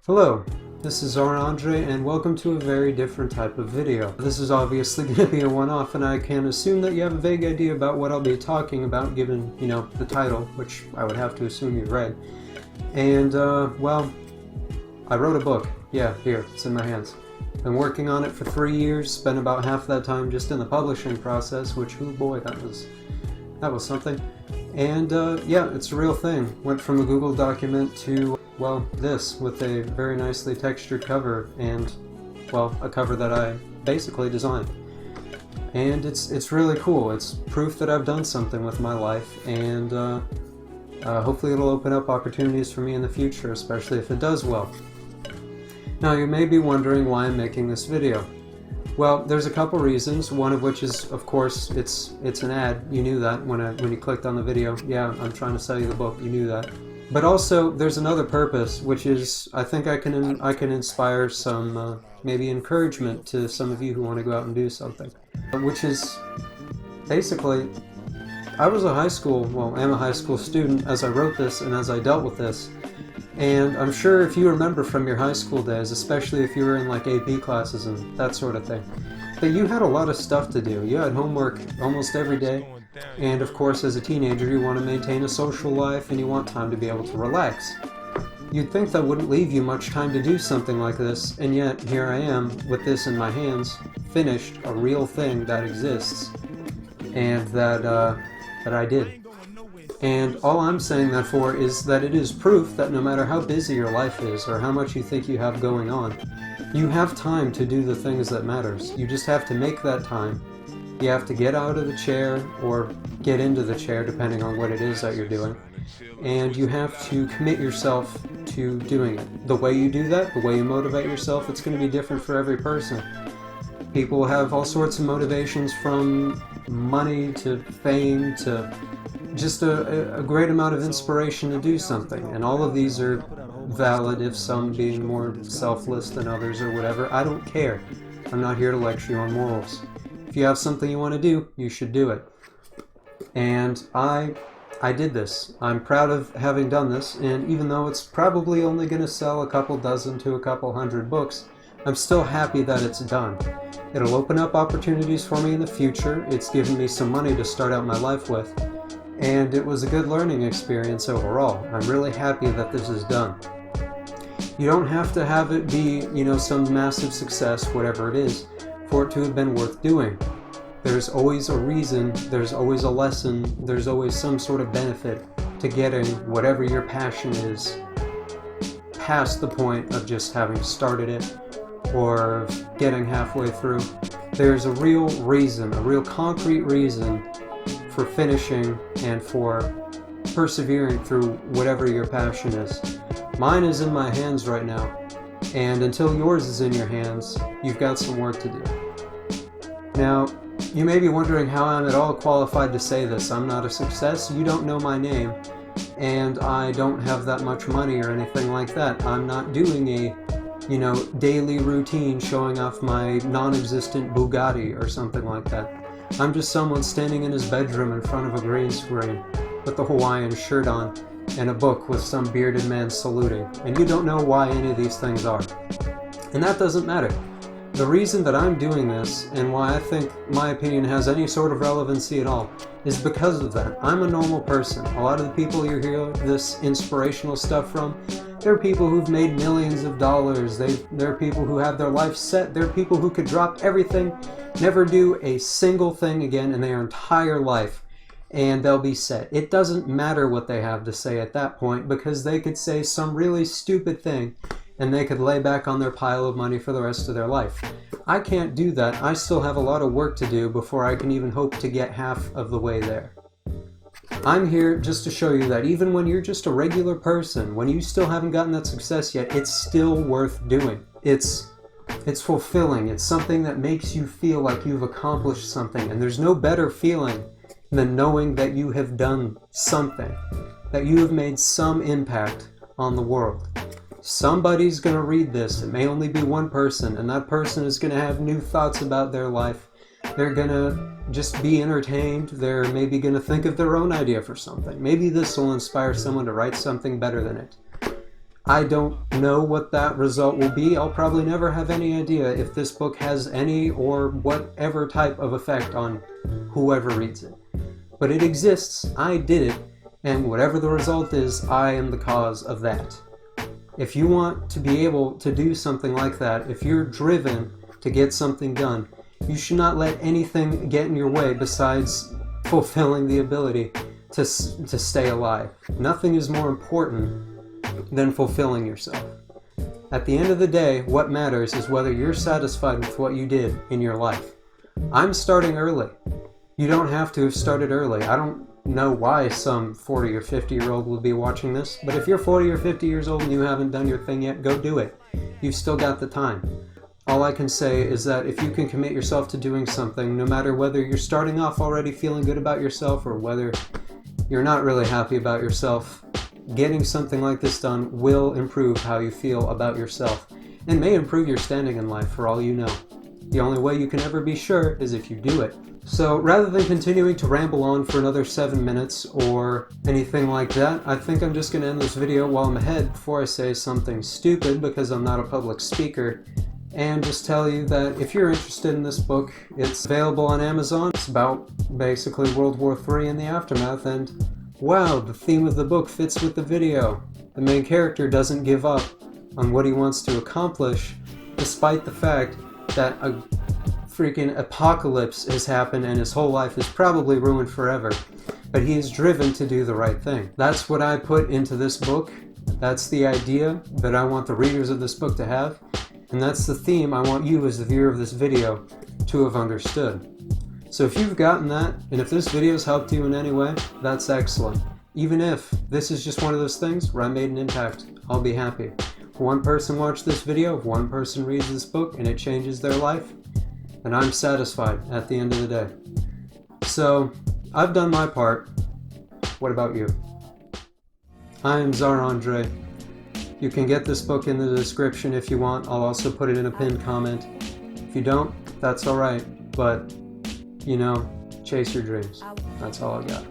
Hello, this is Tsar Andrei and welcome to a very different type of video. This is obviously going to be a one-off and I can assume that you have a vague idea about what I'll be talking about given, the title, which I would have to assume you've read. And, well, I wrote a book. Yeah, here, it's in my hands. Been working on it for 3 years, spent about half that time just in the publishing process, which, oh boy, that was something. And, yeah, it's a real thing. Went from a Google document to, well, this, with a very nicely textured cover, and, well, a cover that I basically designed. And it's really cool. It's proof that I've done something with my life, and hopefully it'll open up opportunities for me in the future, especially if it does well. Now, you may be wondering why I'm making this video. Well, there's a couple reasons, one of which is, of course, it's an ad. You knew that when you clicked on the video. Yeah, I'm trying to sell you the book. You knew that. But also, there's another purpose, which is I think I can inspire some maybe encouragement to some of you who want to go out and do something. Which is basically, I was a high school student as I wrote this and as I dealt with this. And I'm sure if you remember from your high school days, especially if you were in like AP classes and that sort of thing, that you had a lot of stuff to do. You had homework almost every day. And of course, as a teenager, you want to maintain a social life and you want time to be able to relax. You'd think that wouldn't leave you much time to do something like this, and yet here I am with this in my hands, finished, a real thing that exists, and that I did. And all I'm saying that for is that it is proof that no matter how busy your life is or how much you think you have going on, you have time to do the things that matters. You just have to make that time. You have to get out of the chair or get into the chair, depending on what it is that you're doing. And you have to commit yourself to doing it. The way you do that, the way you motivate yourself, it's going to be different for every person. People have all sorts of motivations, from money to fame to just a great amount of inspiration to do something. And all of these are valid, if some being more selfless than others or whatever. I don't care. I'm not here to lecture you on morals. If you have something you want to do, you should do it. And I did this. I'm proud of having done this, and even though it's probably only going to sell a couple dozen to a couple hundred books, I'm still happy that it's done. It'll open up opportunities for me in the future. It's given me some money to start out my life with. And it was a good learning experience overall. I'm really happy that this is done. You don't have to have it be, some massive success, whatever it is, for it to have been worth doing. There's always a reason, there's always a lesson, there's always some sort of benefit to getting whatever your passion is past the point of just having started it or getting halfway through. There's a real reason, a real concrete reason for finishing and for persevering through whatever your passion is. Mine is in my hands right now, and until yours is in your hands, you've got some work to do. Now, you may be wondering how I'm at all qualified to say this. I'm not a success, you don't know my name, and I don't have that much money or anything like that. I'm not doing a, daily routine showing off my non-existent Bugatti or something like that. I'm just someone standing in his bedroom in front of a green screen with the Hawaiian shirt on and a book with some bearded man saluting, and you don't know why any of these things are. And that doesn't matter. The reason that I'm doing this, and why I think my opinion has any sort of relevancy at all, is because of that. I'm a normal person. A lot of the people you hear this inspirational stuff from, they're people who've made millions of dollars. They're people who have their life set. They're people who could drop everything, never do a single thing again in their entire life, and they'll be set. It doesn't matter what they have to say at that point, because they could say some really stupid thing and they could lay back on their pile of money for the rest of their life. I can't do that. I still have a lot of work to do before I can even hope to get half of the way there. I'm here just to show you that even when you're just a regular person, when you still haven't gotten that success yet, it's still worth doing. It's fulfilling. It's something that makes you feel like you've accomplished something, and there's no better feeling than knowing that you have done something, that you have made some impact on the world. Somebody's going to read this. It may only be one person, and that person is going to have new thoughts about their life. They're going to just be entertained. They're maybe going to think of their own idea for something. Maybe this will inspire someone to write something better than it. I don't know what that result will be. I'll probably never have any idea if this book has any or whatever type of effect on whoever reads it. But it exists, I did it, and whatever the result is, I am the cause of that. If you want to be able to do something like that, if you're driven to get something done, you should not let anything get in your way besides fulfilling the ability to stay alive. Nothing is more important than fulfilling yourself. At the end of the day, what matters is whether you're satisfied with what you did in your life. I'm starting early. You don't have to have started early. I don't know why some 40 or 50-year-old will be watching this, but if you're 40 or 50 years old and you haven't done your thing yet, go do it. You've still got the time. All I can say is that if you can commit yourself to doing something, no matter whether you're starting off already feeling good about yourself or whether you're not really happy about yourself, getting something like this done will improve how you feel about yourself and may improve your standing in life for all you know. The only way you can ever be sure is if you do it. So rather than continuing to ramble on for another 7 minutes or anything like that, I think I'm just going to end this video while I'm ahead before I say something stupid because I'm not a public speaker, and just tell you that if you're interested in this book, it's available on Amazon. It's about basically World War III and the aftermath, and wow, the theme of the book fits with the video. The main character doesn't give up on what he wants to accomplish, despite the fact that a freaking apocalypse has happened and his whole life is probably ruined forever. But he is driven to do the right thing. That's what I put into this book. That's the idea that I want the readers of this book to have. And that's the theme I want you as the viewer of this video to have understood. So if you've gotten that, and if this video has helped you in any way, that's excellent. Even if this is just one of those things where I made an impact, I'll be happy. If one person watched this video, if one person reads this book and it changes their life, then I'm satisfied at the end of the day. So, I've done my part. What about you? I am Tsar Andrei. You can get this book in the description if you want. I'll also put it in a pinned comment. If you don't, that's alright. But, you know, chase your dreams. That's all I got.